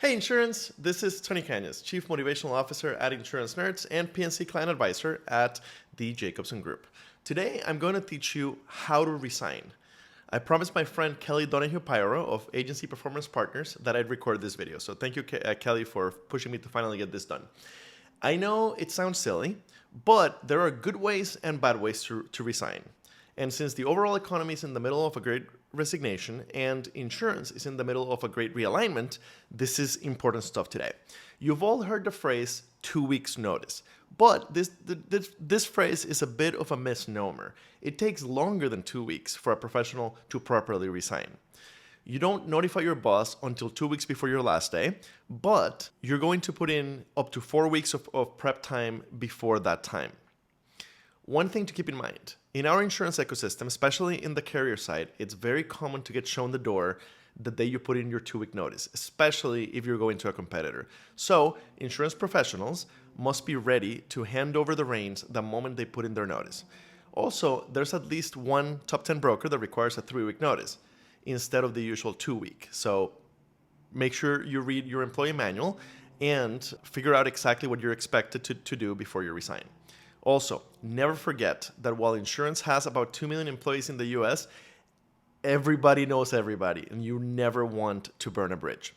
Hey Insurance, this is Tony Cañas, Chief Motivational Officer at Insurance Nerds and PNC Client Advisor at the Jacobson Group. Today I'm going to teach you how to resign. I promised my friend Kelly Donahue-Pyro of Agency Performance Partners that I'd record this video, so thank you Kelly for pushing me to finally get this done. I know it sounds silly, but there are good ways and bad ways to resign. And since the overall economy is in the middle of a great resignation and insurance is in the middle of a great realignment, this is important stuff today. You've all heard the phrase 2 weeks notice, but this phrase is a bit of a misnomer. It takes longer than 2 weeks for a professional to properly resign. You don't notify your boss until 2 weeks before your last day, but you're going to put in up to 4 weeks of prep time before that time. One thing to keep in mind, in our insurance ecosystem, especially in the carrier side, it's very common to get shown the door the day you put in your 2-week notice, especially if you're going to a competitor. So insurance professionals must be ready to hand over the reins the moment they put in their notice. Also, there's at least one top 10 broker that requires a 3-week notice instead of the usual 2-week. So make sure you read your employee manual and figure out exactly what you're expected to do before you resign. Also, never forget that while insurance has about 2 million employees in the US, everybody knows everybody, and you never want to burn a bridge.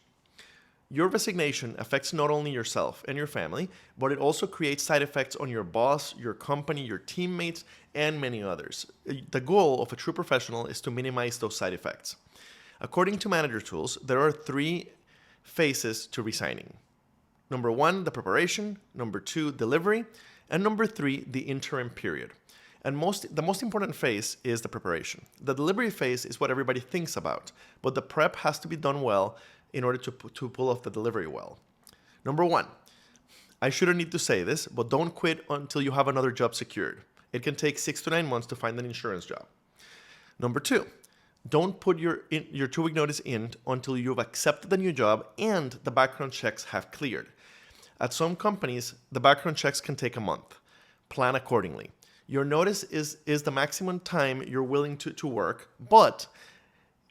Your resignation affects not only yourself and your family, but it also creates side effects on your boss, your company, your teammates, and many others. The goal of a true professional is to minimize those side effects. According to Manager Tools, there are 3 phases to resigning. Number 1, the preparation. Number 2, delivery. And number 3, the interim period. And the most important phase is the preparation. The delivery phase is what everybody thinks about, but the prep has to be done well in order to pull off the delivery well. Number 1, I shouldn't need to say this, but don't quit until you have another job secured. It can take 6 to 9 months to find an insurance job. Number 2, don't put your 2-week notice in until you've accepted the new job and the background checks have cleared. At some companies, the background checks can take a month. Plan accordingly. Your notice is the maximum time you're willing to work, but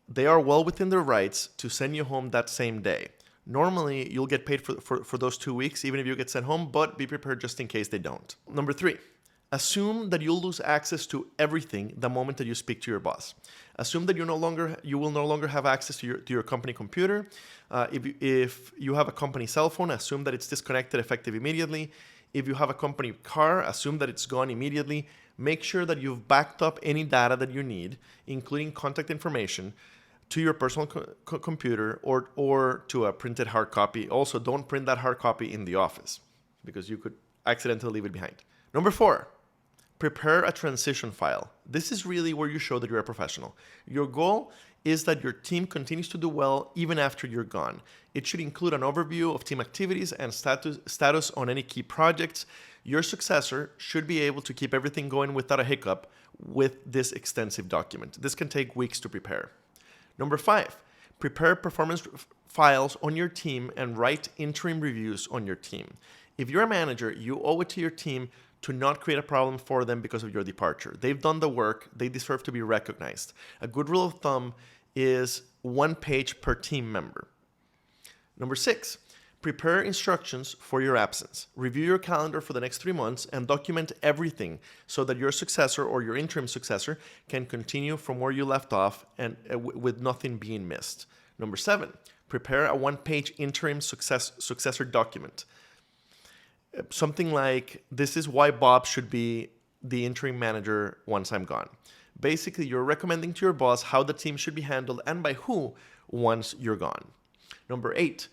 they are well within their rights to send you home that same day. Normally, you'll get paid for those 2 weeks, even if you get sent home, but be prepared just in case they don't. Number 3, assume that you'll lose access to everything the moment that you speak to your boss. Assume that you will no longer have access to your company computer. If you have a company cell phone, assume that it's disconnected effective immediately. If you have a company car, assume that it's gone immediately. Make sure that you've backed up any data that you need, including contact information, to your personal computer or to a printed hard copy. Also, don't print that hard copy in the office because you could accidentally leave it behind. Number 4, prepare a transition file. This is really where you show that you're a professional. Your goal is that your team continues to do well even after you're gone. It should include an overview of team activities and status on any key projects. Your successor should be able to keep everything going without a hiccup with this extensive document. This can take weeks to prepare. Number 5, prepare performance files on your team and write interim reviews on your team. If you're a manager, you owe it to your team to not create a problem for them because of your departure. They've done the work. They deserve to be recognized. A good rule of thumb is 1 page per team member. Number 6, prepare instructions for your absence. Review your calendar for the next 3 months and document everything so that your successor or your interim successor can continue from where you left off and with nothing being missed. Number 7, prepare a 1-page interim successor document. Something like, this is why Bob should be the interim manager once I'm gone. Basically, you're recommending to your boss how the team should be handled and by who once you're gone. Number 8,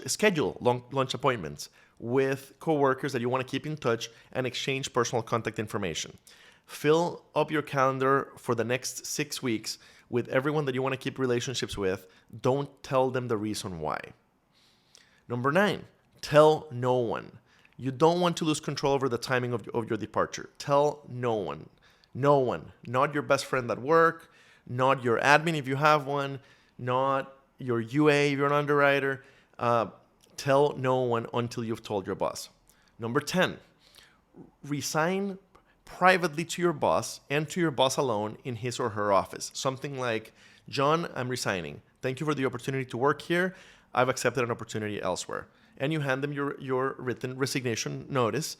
schedule lunch appointments with coworkers that you want to keep in touch and exchange personal contact information. Fill up your calendar for the next 6 weeks with everyone that you want to keep relationships with. Don't tell them the reason why. Number 9, tell no one. You don't want to lose control over the timing of your departure. Tell no one. No one. Not your best friend at work, not your admin if you have one, not your UA if you're an underwriter. Tell no one until you've told your boss. Number 10, resign privately to your boss and to your boss alone in his or her office. Something like, John, I'm resigning. Thank you for the opportunity to work here. I've accepted an opportunity elsewhere. And you hand them your written resignation notice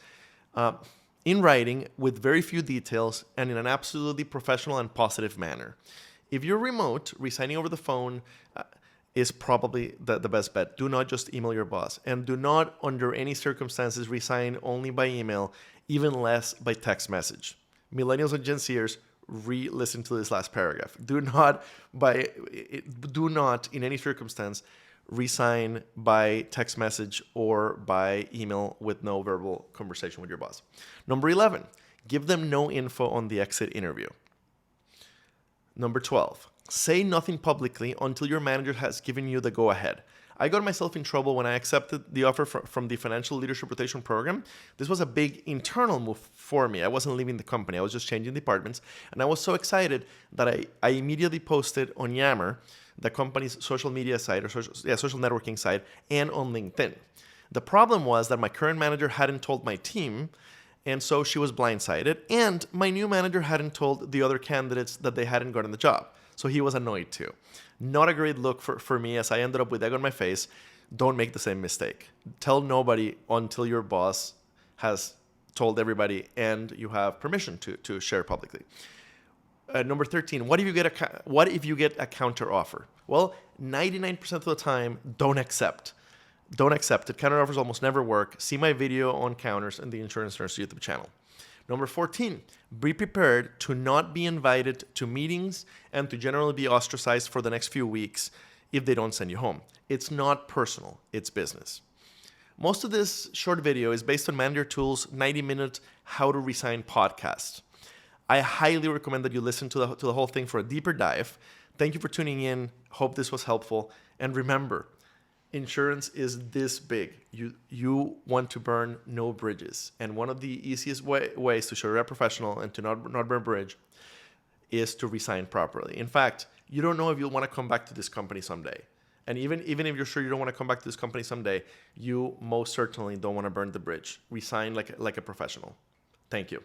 in writing with very few details and in an absolutely professional and positive manner. If you're remote, resigning over the phone is probably the best bet. Do not just email your boss. And do not, under any circumstances, resign only by email, even less by text message. Millennials and Gen Zers, re-listen to this last paragraph. Do not, in any circumstance, resign by text message or by email with no verbal conversation with your boss. Number 11, give them no info on the exit interview. Number 12, say nothing publicly until your manager has given you the go-ahead. I got myself in trouble when I accepted the offer from the Financial Leadership Rotation Program. This was a big internal move for me. I wasn't leaving the company. I was just changing departments. And I was so excited that I immediately posted on Yammer, the company's social media site, or social networking site, and on LinkedIn. The problem was that my current manager hadn't told my team, and so she was blindsided. And my new manager hadn't told the other candidates that they hadn't gotten the job. So he was annoyed too. Not a great look for me, as I ended up with egg on my face. Don't make the same mistake. Tell nobody until your boss has told everybody and you have permission to share publicly. Number 13, what if you get a counter offer? Well, 99% of the time, don't accept. Don't accept it. Counter offers almost never work. See my video on counters in the Insurance Nurse YouTube channel. Number 14, be prepared to not be invited to meetings and to generally be ostracized for the next few weeks if they don't send you home. It's not personal, it's business. Most of this short video is based on Manager Tool's 90-minute How to Resign podcast. I highly recommend that you listen to the whole thing for a deeper dive. Thank you for tuning in. Hope this was helpful. And remember, insurance is this big. You want to burn no bridges. And one of the easiest ways to show you're a professional and to not burn a bridge is to resign properly. In fact, you don't know if you'll want to come back to this company someday. And even if you're sure you don't want to come back to this company someday, you most certainly don't want to burn the bridge. Resign like a professional. Thank you.